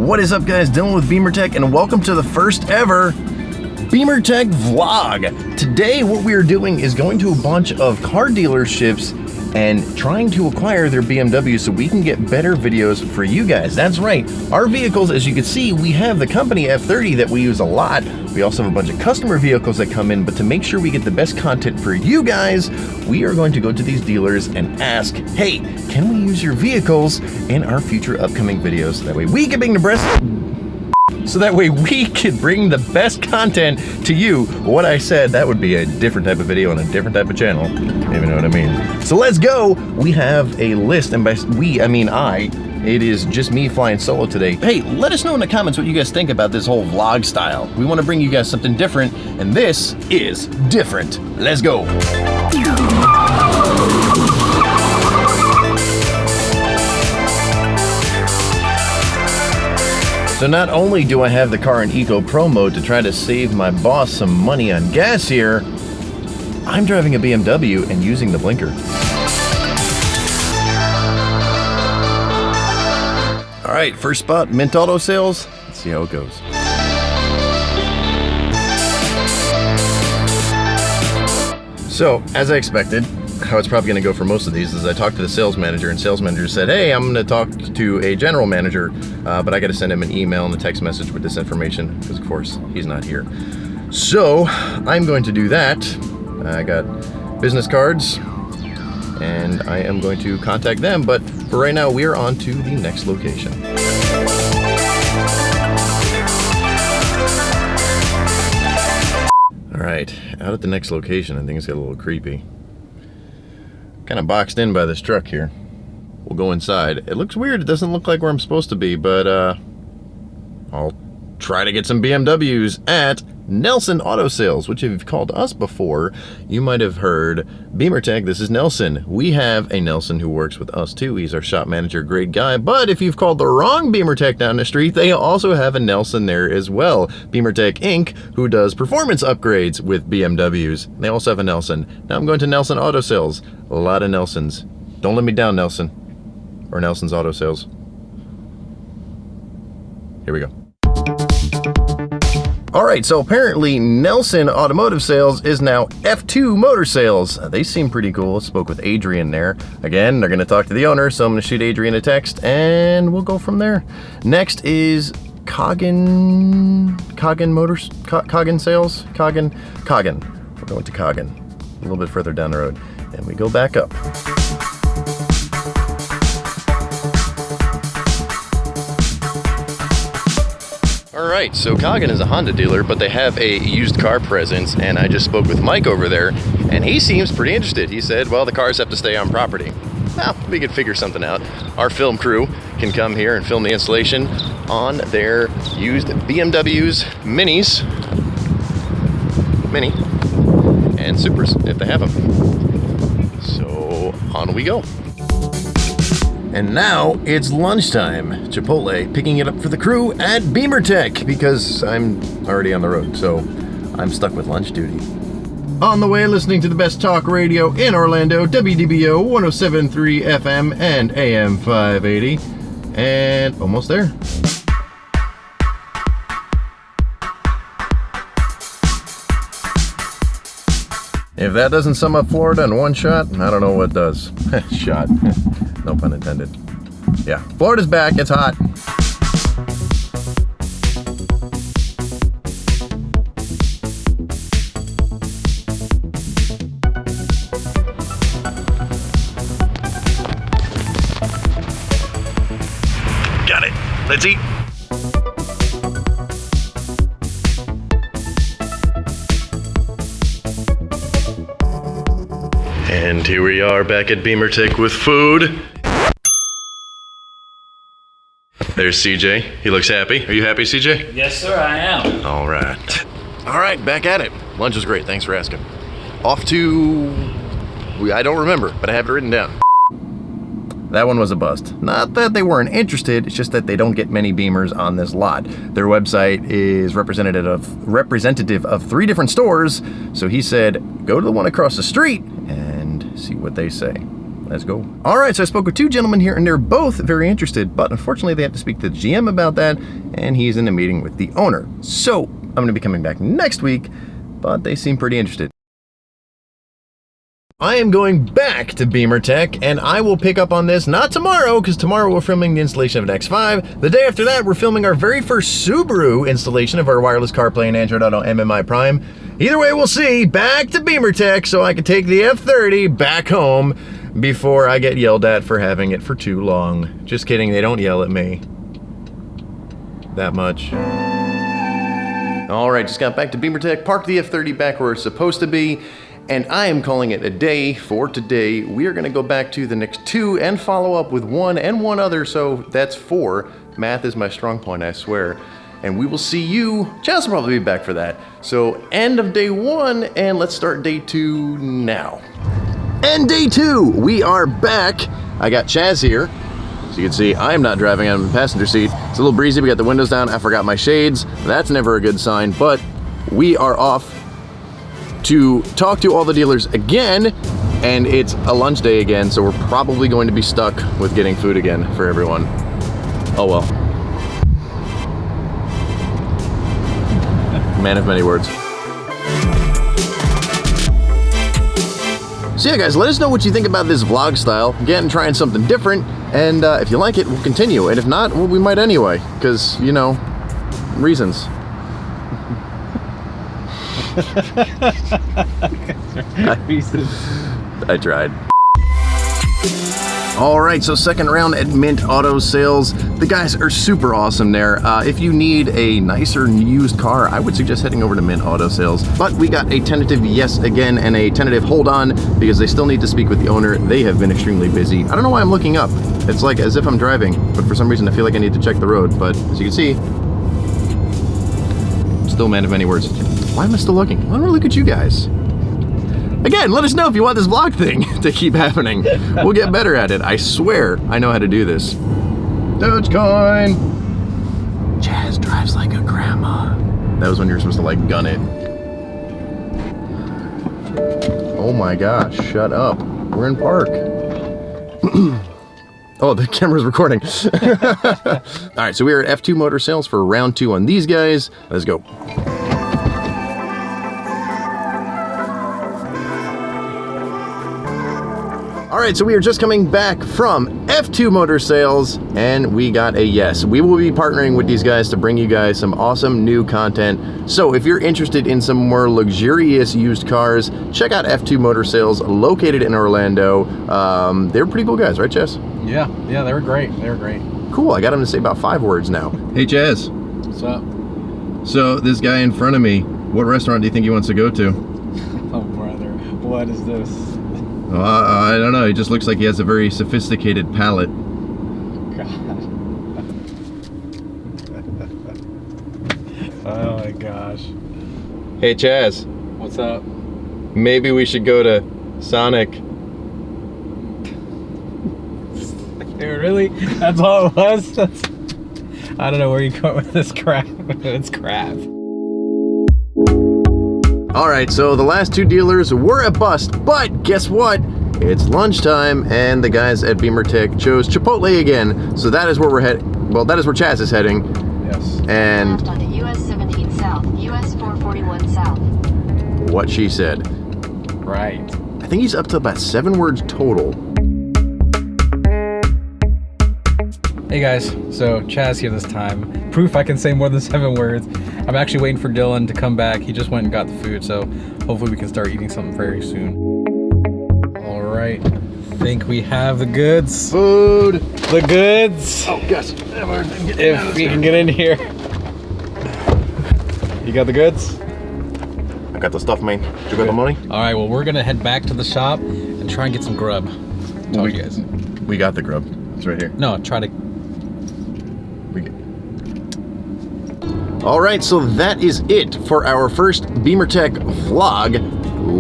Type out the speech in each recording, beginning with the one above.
What is up, guys? Dylan with BimmerTech, and welcome to the first ever BimmerTech vlog. Today, what we are doing is going to a bunch of car dealerships and trying to acquire their BMWs so we can get better videos for you guys. That's right, our vehicles, as you can see, we have the company F30 that we use a lot. We also have a bunch of customer vehicles that come in, but to make sure we get the best content for you guys, we are going to go to these dealers and ask, hey, can we use your vehicles in our future upcoming videos? So that way we can bring the best content to you. What I said, that would be a different type of video on a different type of channel. You know what I mean? So let's go. We have a list, and by we, I mean I. It is just me flying solo today. Hey, let us know in the comments what you guys think about this whole vlog style. We want to bring you guys something different, and this is different. Let's go. So not only do I have the car in Eco Pro mode to try to save my boss some money on gas here, I'm driving a BMW and using the blinker. All right, first spot, Mint Auto Sales. Let's see how it goes. So, as I expected, how it's probably going to go for most of these is I talked to the sales manager, and sales manager said, hey, I'm going to talk to a general manager, but I got to send him an email and a text message with this information because, of course, he's not here. So I'm going to do that. I got business cards, and I am going to contact them, but for right now, we are on to the next location. All right, out at the next location, I think it's got a little creepy. Kind of boxed in by this truck here. We'll go inside. It looks weird. It doesn't look like where I'm supposed to be, but I'll try to get some BMWs at Nelson Auto Sales, which if you've called us before, you might have heard BimmerTech. This is Nelson. We have a Nelson who works with us too. He's our shop manager, great guy. But if you've called the wrong BimmerTech down the street, they also have a Nelson there as well. BimmerTech Inc., who does performance upgrades with BMWs. They also have a Nelson. Now I'm going to Nelson Auto Sales. A lot of Nelsons. Don't let me down, Nelson. Or Nelson's Auto Sales. Here we go. All right, so apparently Nelson Automotive Sales is now F2 Motor Sales. They seem pretty cool. Spoke with Adrian there. Again, they're gonna talk to the owner, so I'm gonna shoot Adrian a text and we'll go from there. Next is Coggin Sales? Coggin. We're going to Coggin, a little bit further down the road. And we go back up. Alright, so Coggin is a Honda dealer, but they have a used car presence, and I just spoke with Mike over there, and he seems pretty interested. He said, well, the cars have to stay on property. Well, we could figure something out. Our film crew can come here and film the installation on their used BMWs, Mini, and Supers, if they have them. So, on we go. And now it's lunchtime. Chipotle picking it up for the crew at BimmerTech because I'm already on the road, so I'm stuck with lunch duty. On the way, listening to the best talk radio in Orlando, WDBO 107.3 FM and AM 580. And almost there. If that doesn't sum up Florida in one shot, I don't know what does. Shot. No pun intended. Yeah, Florida's back. It's hot. Got it. Let's eat. And here we are back at BimmerTech with food. There's CJ. He looks happy. Are you happy, CJ? Yes, sir, I am. All right. All right, back at it. Lunch was great. Thanks for asking. Off to... I don't remember, but I have it written down. That one was a bust. Not that they weren't interested, it's just that they don't get many Beamers on this lot. Their website is representative of 3 different stores, so he said, go to the one across the street and see what they say. Let's go. All right, so I spoke with two gentlemen here, and they're both very interested, but unfortunately they have to speak to the GM about that, and he's in a meeting with the owner. So I'm going to be coming back next week, but they seem pretty interested. I am going back to BimmerTech, and I will pick up on this, not tomorrow, because tomorrow we're filming the installation of an X5. The day after that, we're filming our very first Subaru installation of our wireless CarPlay and Android Auto MMI Prime. Either way, we'll see. Back to BimmerTech so I can take the F30 back home before I get yelled at for having it for too long. Just kidding, they don't yell at me that much. All right, just got back to BimmerTech, parked the F30 back where it's supposed to be, and I am calling it a day for today. We are gonna go back to the next two and follow up with one and one other, so that's 4. Math is my strong point, I swear. And we will see you, Chaz will probably be back for that. So end of day 1, and let's start day 2 now. And day 2, we are back. I got Chaz here. As you can see, I am not driving, I'm in the passenger seat. It's a little breezy, we got the windows down, I forgot my shades. That's never a good sign, but we are off to talk to all the dealers again, and it's a lunch day again, so we're probably going to be stuck with getting food again for everyone. Oh well. Man of many words. So yeah guys, let us know what you think about this vlog style. Again, trying something different, and if you like it, we'll continue, and if not, well, we might anyway, because, you know, reasons. I tried. All right, so second round at Mint Auto Sales. The guys are super awesome there. If you need a nicer used car, I would suggest heading over to Mint Auto Sales. But we got a tentative yes again and a tentative hold on because they still need to speak with the owner. They have been extremely busy. I don't know why I'm looking up. It's like as if I'm driving, but for some reason I feel like I need to check the road. But as you can see, still man of many words. Why am I still looking? I want to look at you guys. Again, let us know if you want this vlog thing to keep happening. We'll get better at it. I swear I know how to do this. Dogecoin! Chaz drives like a grandma. That was when you were supposed to like gun it. Oh my gosh, shut up. We're in park. Oh, the camera's recording. All right, so we are at F2 Motor Sales for round 2 on these guys. Let's go. All right, so we are just coming back from F2 Motor Sales, and we got a yes. We will be partnering with these guys to bring you guys some awesome new content. So if you're interested in some more luxurious used cars, check out F2 Motor Sales, located in Orlando. They're pretty cool guys, right, Chaz? Yeah, they were great. They were great. Cool, I got them to say about 5 words now. Hey, Chaz. What's up? So this guy in front of me, what restaurant do you think he wants to go to? Oh, brother, what is this? I don't know. He just looks like he has a very sophisticated palate. God. Oh my gosh. Hey, Chaz. What's up? Maybe we should go to Sonic. Dude, really? That's all it was? I don't know where you're going with this crap. It's crap. All right, so the last 2 dealers were a bust, but guess what? It's lunchtime, and the guys at BimmerTech chose Chipotle again. So that is where we're heading. Well, that is where Chaz is heading. Yes. And left onto US 17 South, US 441 South. What she said. Right. I think he's up to about 7 words total. Hey guys, so Chaz here this time. Proof I can say more than 7 words. I'm actually waiting for Dylan to come back. He just went and got the food, so hopefully we can start eating something very soon. All right, I think we have the goods. Food. The goods. Oh gosh. If we can get in here. You got the goods? I got the stuff, man. You got the money? All right, well, we're gonna head back to the shop and try and get some grub. Talk to you guys. We got the grub. It's right here. No, try to. All right, so that is it for our first BimmerTech vlog.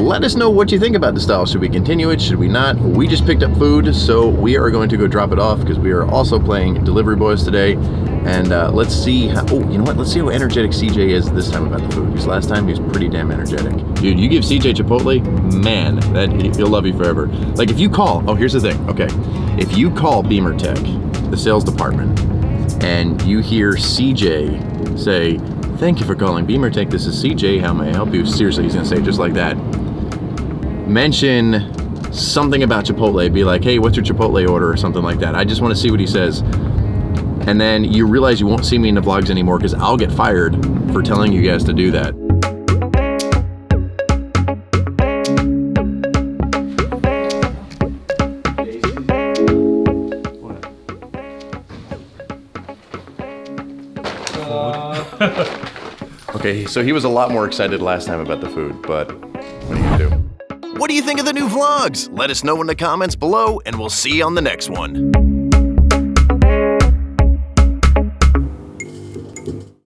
Let us know what you think about the style. Should we continue it? Should we not? We just picked up food, so we are going to go drop it off because we are also playing Delivery Boys today. And let's see how, oh, you know what? Let's see how energetic CJ is this time about the food. Because last time he was pretty damn energetic. Dude, you give CJ Chipotle, man, he'll love you forever. Like if you call, oh, here's the thing, okay. If you call BimmerTech, the sales department, and you hear CJ say, "Thank you for calling BimmerTech, this is CJ, how may I help you?" Seriously, he's gonna say it just like that. Mention something about Chipotle, be like, "Hey, what's your Chipotle order?" or something like that. I just wanna see what he says. And then you realize you won't see me in the vlogs anymore because I'll get fired for telling you guys to do that. Okay, so he was a lot more excited last time about the food, but what are you gonna do? What do you think of the new vlogs? Let us know in the comments below, and we'll see you on the next one.